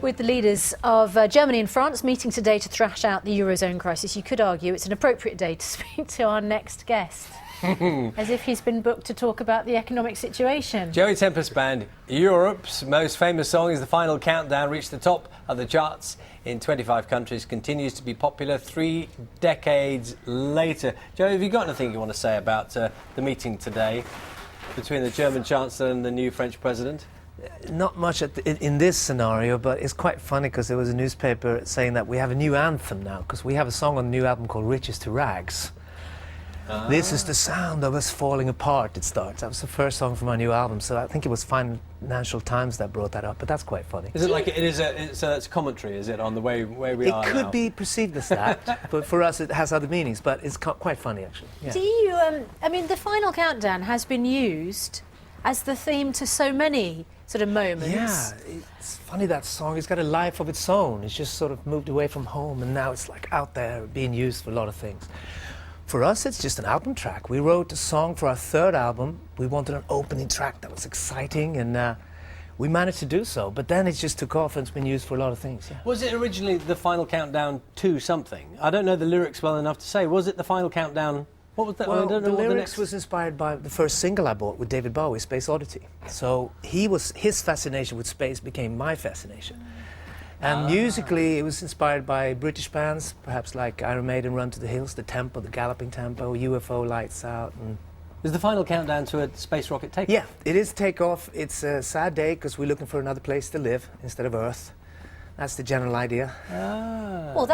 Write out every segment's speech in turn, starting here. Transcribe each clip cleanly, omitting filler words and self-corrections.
With the leaders of Germany and France meeting today to thrash out the Eurozone crisis, you could argue it's an appropriate day to speak to our next guest. As if he's been booked to talk about the economic situation. Joey Tempest Band, Europe's most famous song is The Final Countdown, reached the top of the charts in 25 countries, continues to be popular 3 decades later. Joey, have you got anything you want to say about the meeting today between the German Chancellor and the new French President? Not much in this scenario, but it's quite funny because there was a newspaper saying that we have a new anthem now, because we have a song on the new album called Riches to Rags. This is the sound of us falling apart, it starts. That was the first song from our new album, so I think it was Financial Times that brought that up, but that's quite funny. Is it like it's a commentary, is it, on the way we are now? It could be perceived as that, but for us it has other meanings, but it's quite funny actually. Yeah. Do you, I mean, The Final Countdown has been used as the theme to so many sort of moments. Yeah, it's funny, that song, it's got a life of its own. It's just sort of moved away from home and now it's like out there being used for a lot of things. For us, it's just an album track. We wrote a song for our 3rd album. We wanted an opening track that was exciting, and we managed to do so. But then it just took off, and it's been used for a lot of things. Yeah. Was it originally The Final Countdown to something? I don't know the lyrics well enough to say. Was it The Final Countdown? What was that? Well, I don't know the lyrics was inspired by the first single I bought with David Bowie, Space Oddity. So his fascination with space became my fascination. And musically, it was inspired by British bands, perhaps like Iron Maiden, Run to the Hills, the tempo, the galloping tempo, UFO, Lights Out. And is The Final Countdown to a space rocket takeoff? Yeah, it is takeoff. It's a sad day because we're looking for another place to live instead of Earth. That's the general idea. Well,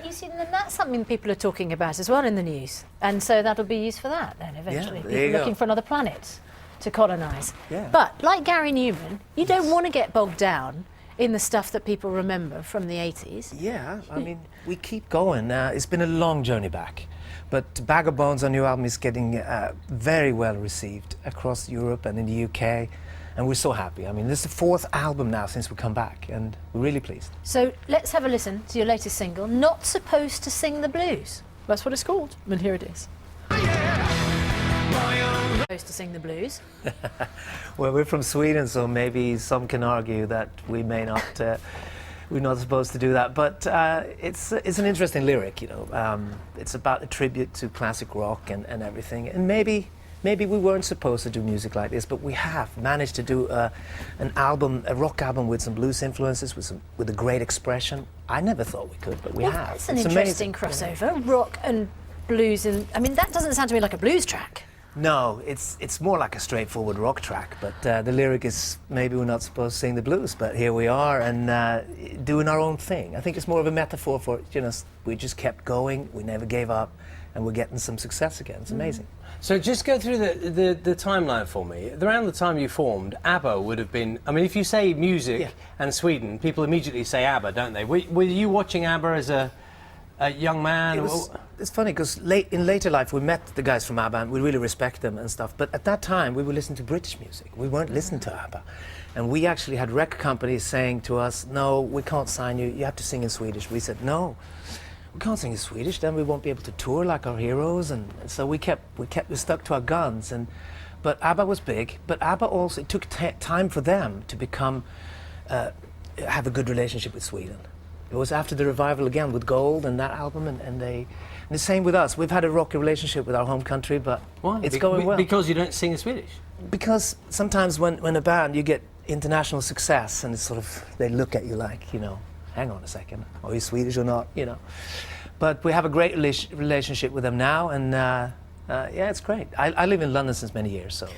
you see, then that's something people are talking about as well in the news, and so that'll be used for that then eventually. Yeah, people looking for another planet to colonise. Yeah. But like Gary Newman, you don't want to get bogged down in the stuff that people remember from the 80s. Yeah, I mean, we keep going. It's been a long journey back. But Bag of Bones, our new album, is getting very well received across Europe and in the UK. And we're so happy. I mean, this is the 4th album now since we come back, and we're really pleased. So let's have a listen to your latest single, Not Supposed to Sing the Blues. That's what it's called, and here it is. Supposed to sing the blues. Well, we're from Sweden, so maybe some can argue that we may not, we're not supposed to do that. But it's an interesting lyric, you know. It's about a tribute to classic rock and everything. And maybe we weren't supposed to do music like this, but we have managed to do an album, a rock album with some blues influences, with a great expression. I never thought we could, but we have. That's an interesting crossover, rock and blues. And I mean, that doesn't sound to me like a blues track. No, it's more like a straightforward rock track, but the lyric is maybe we're not supposed to sing the blues, but here we are and doing our own thing. I think it's more of a metaphor for, you know, we just kept going, we never gave up, and we're getting some success again. It's amazing. So just go through the timeline for me. Around the time you formed, ABBA would have been... I mean, if you say music and Sweden, people immediately say ABBA, don't they? Were you watching ABBA as a young man? It's funny because in later life we met the guys from ABBA and we really respect them and stuff, but at that time we were listening to British music. We weren't listening to ABBA. And we actually had record companies saying to us, no, we can't sign you, you have to sing in Swedish. We said, no, we can't sing in Swedish, then we won't be able to tour like our heroes. And so we stuck to our guns. But ABBA was big, but ABBA also, it took time for them to become, have a good relationship with Sweden. It was after the revival again with Gold and that album, and the same with us. We've had a rocky relationship with our home country, but it's going well. Because you don't sing in Swedish? Because sometimes when a band, you get international success, and it's sort of, they look at you like, you know, hang on a second, are you Swedish or not, you know. But we have a great relationship with them now, and yeah, it's great. I live in London since many years, so.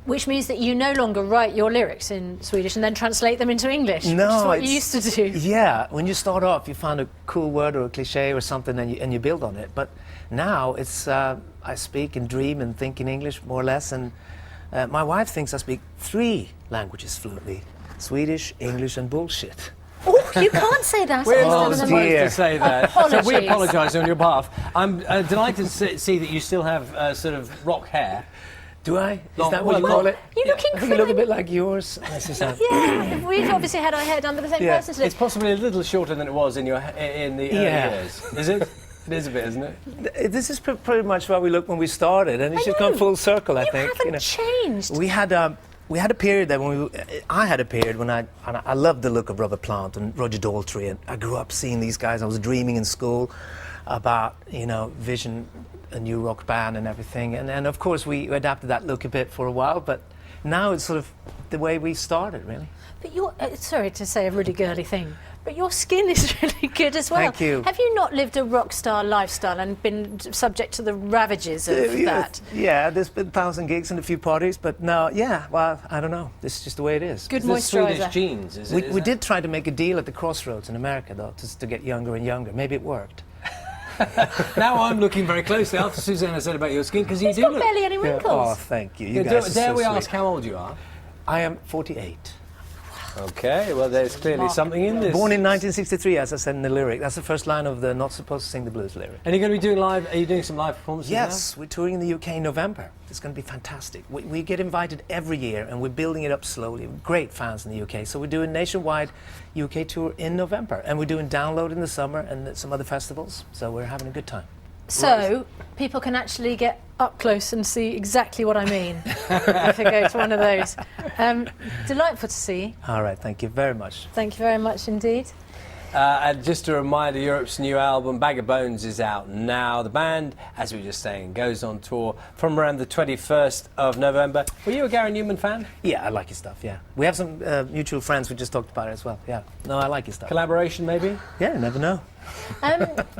Which means that you no longer write your lyrics in Swedish and then translate them into English, no, which is what you used to do. Yeah, when you start off, you find a cool word or a cliche or something, and you build on it. But now it's I speak and dream and think in English more or less, and my wife thinks I speak 3 languages fluently: Swedish, English, and bullshit. Oh, you can't say that. We're not supposed to say that. Apologies. So we apologise on your behalf. I'm delighted to see that you still have sort of rock hair. Do I? Is that what you call it? You look incredible. I think you look a bit like yours, Susanna. Yeah, we've obviously had our hair done by the same person today. It's possibly a little shorter than it was in the early years. Is it? It is a bit, isn't it? This is pretty much how we looked when we started, and it's just gone full circle, I think. You haven't changed. We had we had a period that I had a period when I loved the look of Robert Plant and Roger Daltrey, and I grew up seeing these guys. I was dreaming in school about, you know, Vision, a new rock band and everything. And of course we adapted that look a bit for a while, but now it's sort of the way we started, really. But you're, sorry to say a really girly thing, but your skin is really good as well. Thank you. Have you not lived a rock star lifestyle and been subject to the ravages of that? Yeah, there's been 1,000 gigs and a few parties, but no, yeah, well, I don't know. This is just the way it is. Good It's the moisturiser. Swedish genes, is it? We did try to make a deal at the Crossroads in America, though, just to get younger and younger. Maybe it worked. Now I'm looking very closely after Susanna said about your skin, because you He's do got look... barely any Oh, wrinkles. thank you. Yeah, You guys are dare so we sweet. ask how old you are? I am 48. Okay, well, there's clearly something in this. Born in 1963, as I said in the lyric. That's the first line of the Not Supposed to Sing the Blues lyric. And you're going to be doing live... Are you doing some live performances Yes, we're touring in the UK in November. It's going to be fantastic. We get invited every year, and we're building it up slowly. Great fans in the UK. So we're doing a nationwide UK tour in November, and we're doing Download in the summer and some other festivals. So we're having a good time. So people can actually get up close and see exactly what I mean if they go to one of those. Delightful to see you. All right, thank you very much. Thank you very much indeed. And just a reminder, Europe's new album, Bag of Bones, is out now. The band, as we were just saying, goes on tour from around the 21st of November. Were you a Gary Newman fan? Yeah, I like your stuff, yeah. We have some mutual friends who just talked about it as well, yeah. No, I like your stuff. Collaboration, maybe? Yeah, you never know.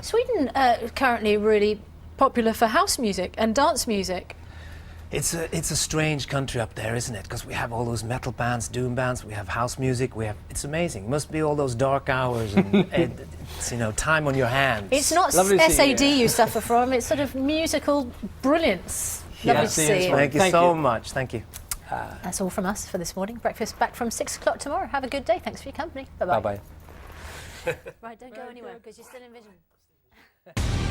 Sweden is currently really popular for house music and dance music. It's a strange country up there, isn't it? Because we have all those metal bands, doom bands, we have house music, it's amazing. It must be all those dark hours and, it's, you know, time on your hands. It's not Lovely to see SAD you. you suffer from, it's sort of musical brilliance. Lovely to see you see this you. morning. Thank you Thank so you. much, thank you. That's all from us for this morning. Breakfast back from 6 o'clock tomorrow. Have a good day. Thanks for your company. Bye-bye. Bye-bye. Right, don't go anywhere because you're still in Vision.